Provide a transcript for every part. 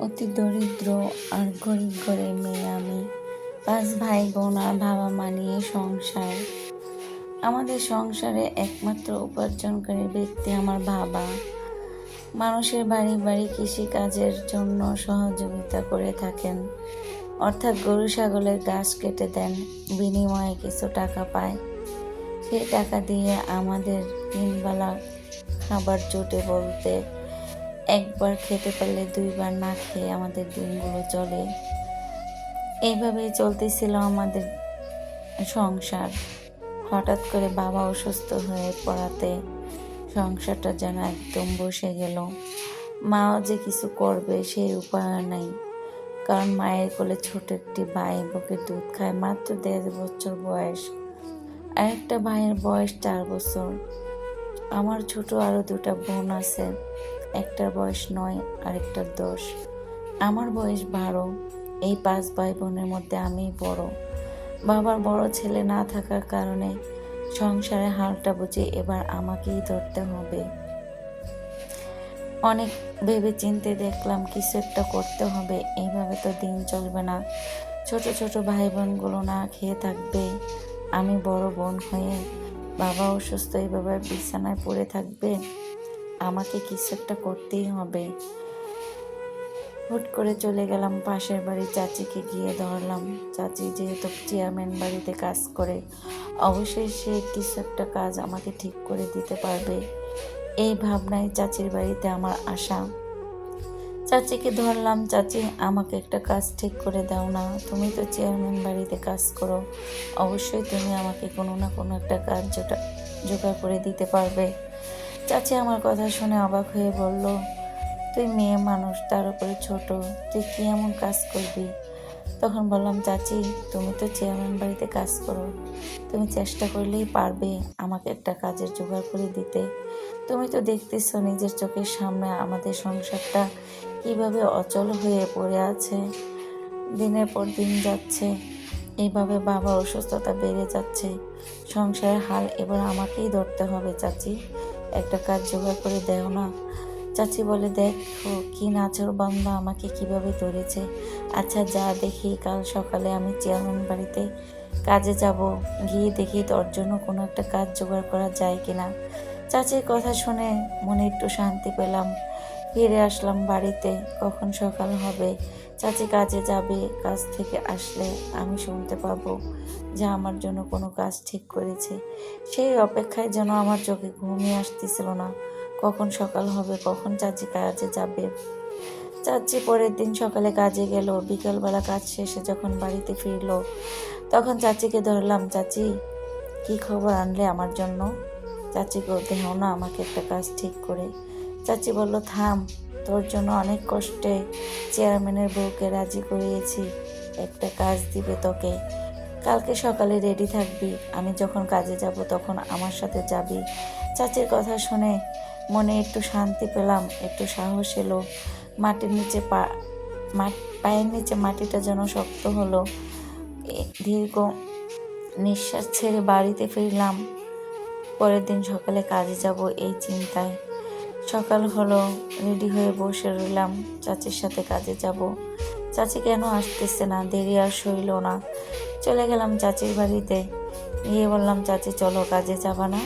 অতি দরিদ্র আর গরিব ঘরের মেয়ে আমি। 5 ভাই বোন আর বাবা মা নিয়ে সংসার। আমাদের সংসারে একমাত্র উপার্জনকারী ব্যক্তি আমার বাবা। মানুষের বাড়ি বাড়ি কৃষিকাজের জন্য সহযোগিতা করে থাকেন, অর্থাৎ গরু ছাগলের ঘাস কেটে দেন, বিনিময়ে কিছু টাকা পায়। সেই টাকা দিয়ে আমাদের 3 বেলা খাবার জোটে বলতে একবার খেতে পারলে 2 বার না খেয়ে আমাদের দিনগুলো চলে। এইভাবেই চলতেছিল আমাদের সংসার। হঠাৎ করে বাবা অসুস্থ হয়ে পড়াতে সংসারটা যেন একদম বসে গেল। মাও যে কিছু করবে সেই উপায় নেই, কারণ মায়ের কোলে ছোট একটি ভাই বুকের দুধ খায়, মাত্র 1.5 বছর বয়স। আর একটা ভাইয়ের বয়স 4 বছর। আমার ছোট আরও 2টা বোন আছে, একটার বয়স 9 আর একটার 10। আমার বয়স 12। এই 5 ভাই বোনের মধ্যে আমিই বড়। বাবার বড় ছেলে না থাকার কারণে সংসারের হালটা বুঝে এবার আমাকেই ধরতে হবে। অনেক ভেবে চিন্তে দেখলাম কিছু একটা করতে হবে, এইভাবে তো দিন চলবে না। ছোট ছোট ভাই বোনগুলো না খেয়ে থাকবে, আমি বড় বোন হয়ে বাবা অসুস্থ এইভাবে বিছানায় পড়ে থাকবে। আমাকে কিছু একটা করতেই হবে। হুট করে চলে গেলাম পাশের বাড়ি চাচিকে গিয়ে ধরলাম। চাচি যেহেতু চেয়ারম্যান বাড়িতে কাজ করে, অবশ্যই সে কিছু একটা কাজ আমাকে ঠিক করে দিতে পারবে। এই ভাবনায় চাচির বাড়িতে আমার আশা। চাচিকে ধরলাম, চাচি আমাকে একটা কাজ ঠিক করে দাও না, তুমি তো চেয়ারম্যান বাড়িতে কাজ করো, অবশ্যই তুমি আমাকে কোনো না কোনো একটা কাজ জোগাড় করে দিতে পারবে। চাচি আমার কথা শুনে অবাক হয়ে বলল, তুই মেয়ে মানুষ, তার উপরে ছোট, তুই কি এমন কাজ করবি? তখন বললাম, চাচি তুমি তো চেয়ারম্যান বাড়িতে কাজ করো, তুমি চেষ্টা করলেই পারবে আমাকে একটা কাজের জোগাড় করে দিতে। তুমি তো দেখতেছো নিজের চোখের সামনে আমাদের সংসারটা কিভাবে অচল হয়ে পড়ে আছে, দিনের পর দিন যাচ্ছে, এইভাবে বাবা অসুস্থতা বেড়ে যাচ্ছে। সংসারের হাল এবার আমাকেই ধরতে হবে। চাচি একটা কাজ জোগাড় করে দেও না। চাচি বলে, দেখো কি নাচর বান্দা আমাকে কিভাবে ধরেছে। আচ্ছা যা, দেখি কাল সকালে আমি চেয়ারম্যান বাড়িতে কাজে যাব, গিয়ে দেখি তোর জন্য কোনো একটা কাজ জোগাড় করা যায় কিনা। চাচির কথা শুনে মনে একটু শান্তি পেলাম। ফিরে আসলাম বাড়িতে। কখন সকাল হবে, চাচি কাজে যাবে, কাজ থেকে আসলে আমি শুনতে পাবো যে আমার জন্য কোনো কাজ ঠিক করেছে। সেই অপেক্ষায় যেন আমার চোখে ঘুমই আসতেছিল না। কখন সকাল হবে, কখন চাচি কাজে যাবে। চাচি পরের দিন সকালে কাজে গেল। বিকালবেলা কাজ শেষে যখন বাড়িতে ফিরলো, তখন চাচিকে ধরলাম, চাচি কি খবর আনলে আমার জন্য? চাচিকে দেও না আমাকে একটা কাজ ঠিক করে। চাচি বলল, থাম, তোর জন্য অনেক কষ্টে চেয়ারম্যানের বউকে রাজি করিয়েছি, একটা কাজ দিবে তোকে। কালকে সকালে রেডি থাকবি, আমি যখন কাজে যাব তখন আমার সাথে যাবি। চাচির কথা শুনে মনে একটু শান্তি পেলাম, একটু সাহস এলো। মাটির নিচে পায়ের নিচে মাটিটা যেন শক্ত হলো। দীর্ঘ নিঃশ্বাস ছেড়ে বাড়িতে ফিরলাম। পরের দিন সকালে কাজে যাব এই চিন্তায়। সকাল হলো, রেডি হয়ে বসে রইলাম, চাচির সাথে কাজে যাব। চাচি কেন আসতেছে না, দেরি আর সইল না। চলে গেলাম চাচির বাড়িতে। গিয়ে বললাম, চাচি চলো, কাজে যাবা না?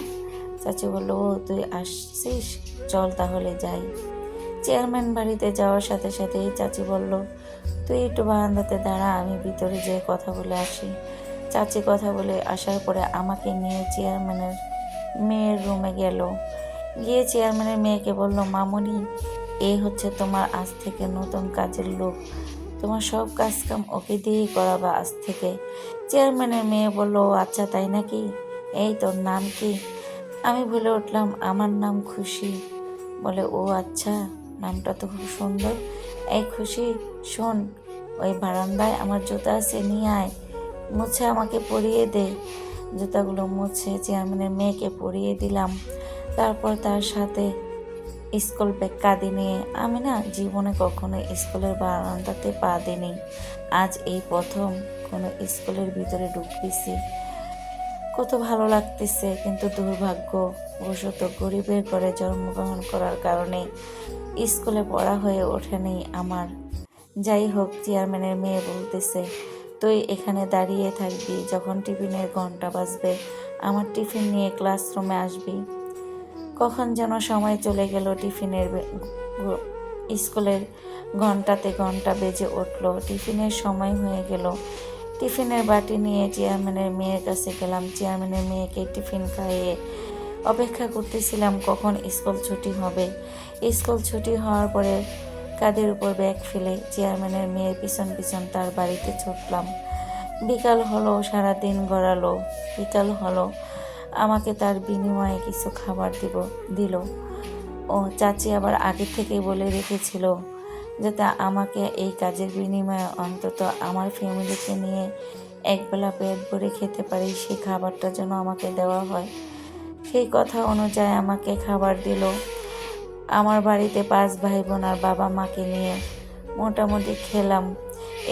চাচি বলল, ও তুই আসছিস, চল তাহলে যাই। চেয়ারম্যান বাড়িতে যাওয়ার সাথে সাথেই চাচি বলল, তুই একটু বারান্দাতে দাঁড়া, আমি ভিতরে যেয়ে কথা বলে আসি। চাচি কথা বলে আসার পরে আমাকে নিয়ে চেয়ারম্যানের মেয়ের রুমে গেল। গিয়ে চেয়ারম্যানের মেয়েকে বলল, মামুনি, এই হচ্ছে তোমার আজ থেকে নতুন কাজের লোক, তোমার সব কাজকাম ওকে দিয়েই করাবা আজ থেকে। চেয়ারম্যানের মেয়ে বলল, আচ্ছা তাই নাকি, এই তোর নাম কি? আমি বলে উঠলাম, আমার নাম খুশি। বলে, ও আচ্ছা, নামটা তো খুব সুন্দর। এই খুশি, শোন, ওই বারান্দায় আমার জুতা আছে, নিয়ে আয়, মুছে আমাকে পরিয়ে দে। জুতাগুলো মুছে চেয়ারম্যানের মেয়েকে পরিয়ে দিলাম। তারপর তার সাথে স্কুল ব্যাগ কাঁধে নিয়ে, আমি না জীবনে কখনো স্কুলের বারান্দাতে পা দিইনি, আজ এই প্রথম কোনো স্কুলের ভিতরে ঢুকতেছি। কত ভালো লাগতেছে, কিন্তু দুর্ভাগ্যবশত গরিবের ঘরে জন্মগ্রহণ করার কারণে স্কুলে পড়া হয়ে ওঠেনি আমার। যাই হোক, চেয়ারম্যানের মেয়ে বলতেছে, তুই এখানে দাঁড়িয়ে থাকবি, যখন টিফিনের ঘন্টা বাজবে আমার টিফিন নিয়ে ক্লাসরুমে আসবি। কখন যেন সময় চলে গেল, স্কুলের ঘন্টাতে ঘন্টা বেজে উঠল, টিফিনের সময় হয়ে গেল। টিফিনের বাটি নিয়ে চেয়ারম্যানের মেয়ের কাছে গেলাম। চেয়ারম্যানের মেয়েকে টিফিন খাইয়ে অপেক্ষা করতেছিলাম কখন স্কুল ছুটি হবে। স্কুল ছুটি হওয়ার পরে কাঁধের উপর ব্যাগ ফেলে চেয়ারম্যানের মেয়ের পিছন পিছন তার বাড়িতে ছুটলাম। বিকাল হলো, সারাদিন গড়ালো। বিকাল হলো, আমাকে তার বিনিময়ে কিছু খাবার দিল। ও চাচি আবার আগে থেকেই বলে রেখেছিল যাতে আমাকে এই কাজের বিনিময়ে অন্তত আমার ফ্যামিলিকে নিয়ে একবেলা পেট ভরে খেতে পারি, সেই খাবারটা যেন আমাকে দেওয়া হয়। সেই কথা অনুযায়ী আমাকে খাবার দিল। আমার বাড়িতে 5 ভাই বোন আর বাবা মাকে নিয়ে মোটামুটি খেলাম।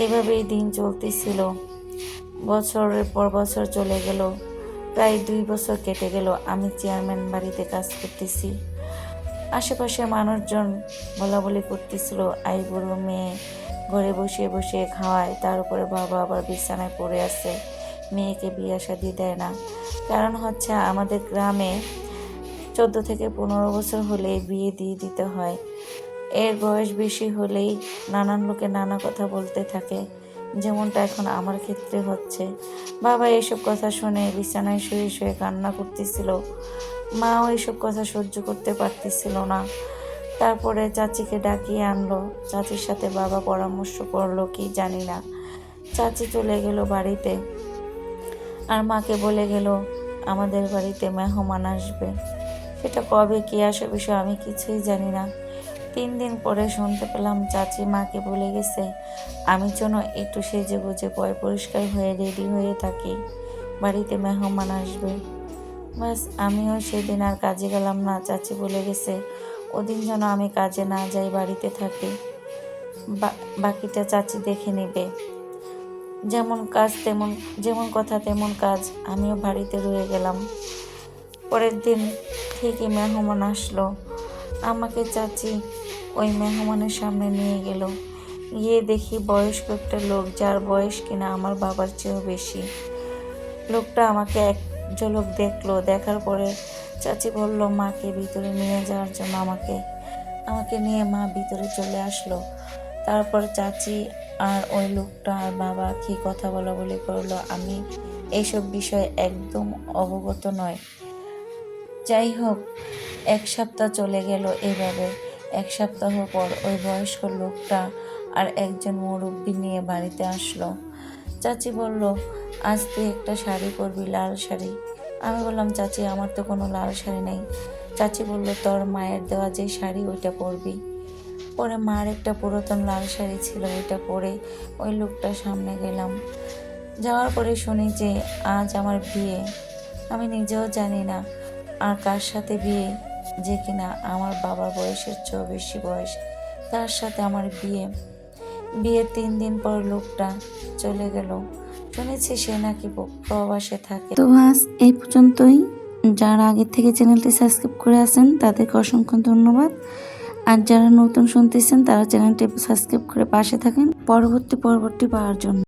এভাবেই দিন চলতেছিল। বছরের পর বছর চলে গেল, প্রায় 2 বছর কেটে গেল। আমি চেয়ারম্যান বাড়িতে কাজ করতেছি। আশেপাশে মানুষজন বলাবলি করতেছিল, আই বুড়ো মেয়ে, ঘরে বসে বসে খাওয়ায়, তার উপরে বাবা আবার বিছানায় পড়ে আছে, মেয়েকে বিয়ে শাদী দেয় না। কারণ হচ্ছে আমাদের গ্রামে 14 থেকে 15 বছর হলে বিয়ে দিয়ে দিতে হয়। এর বয়স বেশি হলেই নানান লোকে নানা কথা বলতে থাকে, যেমনটা এখন আমার ক্ষেত্রে হচ্ছে। বাবা এসব কথা শুনে বিছানায় শুয়ে শুয়ে কান্না করতেছিল। মাও এসব কথা সহ্য করতে পারতেছিল না। তারপরে চাচিকে ডাকিয়ে আনলো। চাচির সাথে বাবা পরামর্শ করলো কি জানি না। চাচি চলে গেল বাড়িতে, আর মাকে বলে গেল আমাদের বাড়িতে মেহমান আসবে। সেটা কবে কি আসে বিষয় আমি কিছুই জানি না। 3 দিন পরে শুনতে পেলাম চাচি মাকে বলে গেছে আমি যেন একটু সেজে গুজে পরিষ্কার হয়ে রেডি হয়ে থাকি, বাড়িতে মেহমান আসবে। বাস, আমিও সেদিন আর কাজে গেলাম না। চাচি বলে গেছে ওদিন যেন আমি কাজে না যাই, বাড়িতে থাকি। বাকিটা চাচি দেখে নেবে। যেমন কথা তেমন কাজ। আমিও বাড়িতে রয়ে গেলাম। পরের দিন ঠিকই মেহমান আসলো। আমাকে চাচি ওই মেহমানের সামনে নিয়ে গেল। গিয়ে দেখি বয়স্ক একটা লোক, যার বয়স কিনা আমার বাবার চেয়েও বেশি। লোকটা আমাকে এক ঝলক দেখলো। দেখার পরে চাচি বলল মাকে ভিতরে নিয়ে যাওয়ার জন্য। আমাকে নিয়ে মা ভিতরে চলে আসলো। তারপর চাচি আর ওই লোকটা আর বাবা কি কথা বলা করলো, আমি এইসব বিষয়ে একদম অবগত নয়। যাই হোক, 1 সপ্তাহ চলে গেল এভাবে। 1 সপ্তাহ পর ওই বয়স্ক লোকটা আর একজন মুরব্বি নিয়ে বাড়িতে আসলো। চাচি বলল আজ তুই একটা শাড়ি পরবি, লাল শাড়ি। আমি বললাম চাচি আমার তো কোনো লাল শাড়ি নেই। চাচি বলল তোর মায়ের দেওয়া যে শাড়ি ওইটা পরবি। পরে মার একটা পুরাতন লাল শাড়ি ছিল, ওইটা পরে ওই লোকটার সামনে গেলাম। যাওয়ার পরে শুনি যে আজ আমার বিয়ে। আমি নিজেও জানি না আর কার সাথে বিয়ে, যে কিনা আমার বাবার বয়সের চেয়েও বেশি বয়স, তার সাথে আমার বিয়ের 3 দিন পর লোকটা চলে গেল। শুনেছি সে নাকি প্রবাসে থাকে। তো আজ এই পর্যন্তই। যারা আগে থেকে চ্যানেলটি সাবস্ক্রাইব করে আছেন তাদেরকে অসংখ্য ধন্যবাদ। আর যারা নতুন শুনতেছেন তারা চ্যানেলটি সাবস্ক্রাইব করে পাশে থাকেন পরবর্তী পাওয়ার জন্য।